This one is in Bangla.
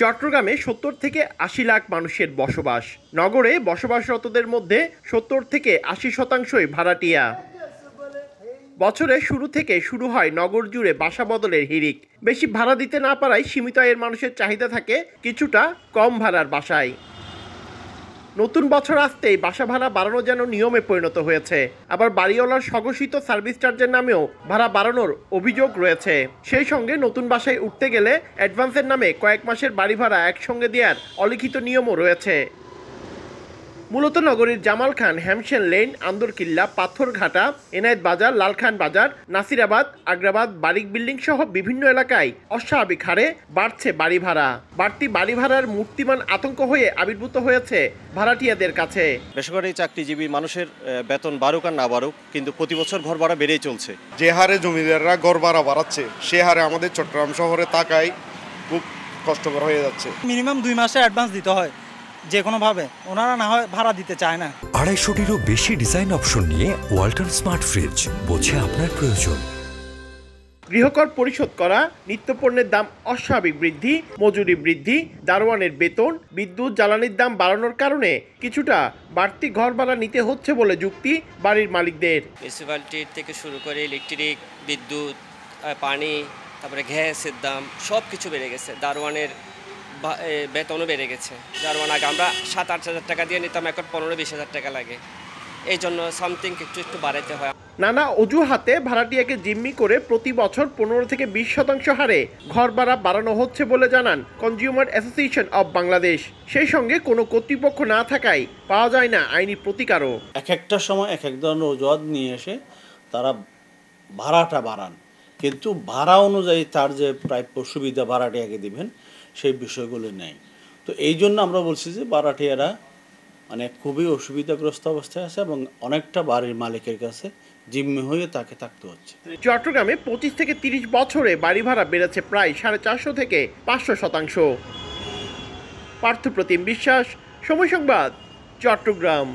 চট্টগ্রামে ৭০ থেকে ৮০ লাখ মানুষের বসবাস। নগরে বসবাসরতদের মধ্যে ৭০ থেকে ৮০% ভাড়াটিয়া। বছরের শুরু থেকে শুরু হয় নগর জুড়ে বাসা বদলের হিড়িক। বেশি ভাড়া দিতে না পারায় সীমিত আয়ের মানুষের চাহিদা থাকে কিছুটা কম ভাড়ার বাসায়। নতুন বছর আসতেই বাসা ভাড়া বাড়ানো যেন নিয়মে পরিণত হয়েছে। আবার বাড়িওয়ালার স্বঘোষিত সার্ভিস চার্জের নামেও ভাড়া বাড়ানোর অভিযোগ রয়েছে। সেই সঙ্গে নতুন বাসায় উঠতে গেলে অ্যাডভান্সের নামে কয়েক মাসের বাড়ি ভাড়া একসঙ্গে দেওয়ার অলিখিত নিয়মও রয়েছে। মূলত নগরীর জামাল খান, হ্যামশেন লেন, আন্দরকিল্লা, পাথরঘাটা, এনায়েত বাজার, লালখান বাজার, নাসিরাবাদ, আগ্রাবাদ, বারিক বিল্ডিং সহ বিভিন্ন এলাকায় অস্বাভাবিক হারে বাড়ছে বাড়ি ভাড়া। বাড়তি বাড়ি ভাড়ার মূর্তিমান আতঙ্ক হয়ে আবির্ভূত হয়েছে ভাড়াটিয়াদের কাছে। বেসরকারি চাকরিজীবী মানুষের বেতন বাড়ুক আর না বাড়ুক, কিন্তু প্রতি বছর ঘর ভাড়া বেড়েই চলছে। যে হারে জমিদাররা ঘর ভাড়া বাড়াচ্ছে, সে হারে আমাদের চট্টগ্রাম শহরে থাকাই খুব কষ্টকর হয়ে যাচ্ছে। মিনিমাম 2 মাসে অ্যাডভান্স দিতে হয় যে কোনোভাবে, ওনারা না হয় ভাড়া দিতে চায় না। 250-টিরও বেশি ডিজাইন অপশন নিয়ে ওয়ালটন স্মার্ট ফ্রিজ, বোঝে আপনার প্রয়োজন। গৃহকর পরিশোধ করা, নিত্যপণ্যের দাম অস্বাভাবিক বৃদ্ধি, মজুরি বৃদ্ধি, দারোয়ানের বেতন, বিদ্যুৎ জ্বালানির দাম বাড়ানোর কারণে কিছুটা বাড়তি ঘর ভাড়া নিতে হচ্ছে বলে যুক্তি বাড়ির মালিকদের। মিউনিসিপ্যালিটির থেকে শুরু করে ইলেকট্রিক, বিদ্যুৎ, পানি, তারপরে গ্যাসের দাম সব কিছু বেড়ে গেছে। দারোয়ানের বেতনও বেড়ে গেছে। দারোয়ান আগে আমরা 7-8 হাজার টাকা দিয়ে নিতাম, এখন 15-20 হাজার টাকা লাগে। এই জন্য সামথিং একটু বাড়াইতে হয়। নানা অজুহাতে ভাড়াটিয়াকে জিম্মি করে প্রতি বছর 15 থেকে 20% হারে ঘর ভাড়া বাড়ানো হচ্ছে বলে জানান কনজিউমার অ্যাসোসিয়েশন অব বাংলাদেশ। সেই সঙ্গে কোনো কর্তৃপক্ষ না থাকায় পাওয়া যায় না আইনি প্রতিকারও। একটা সময় এক ধরনের অজুহাত নিয়ে এসে তারা ভাড়াটা বাড়ান, কিন্তু ভাড়া অনুযায়ী তার যে প্রাপ্য সুবিধা ভাড়াটিয়াকে দিবেন সেই বিষয়গুলো নেই। তো এই জন্য আমরা বলছি যে ভাড়াটিয়ারা মানে খুবই অসুবিধাগ্রস্ত অবস্থায় আছে এবং অনেকটা বাড়ির মালিকের কাছে জিম্মি হয়ে তাকে থাকতে হচ্ছে। চট্টগ্রামে 25 থেকে 30 বছরে বাড়ি ভাড়া বেড়েছে প্রায় 450 থেকে 500%। পার্থপ্রতিম বিশ্বাস, সময় সংবাদ, চট্টগ্রাম।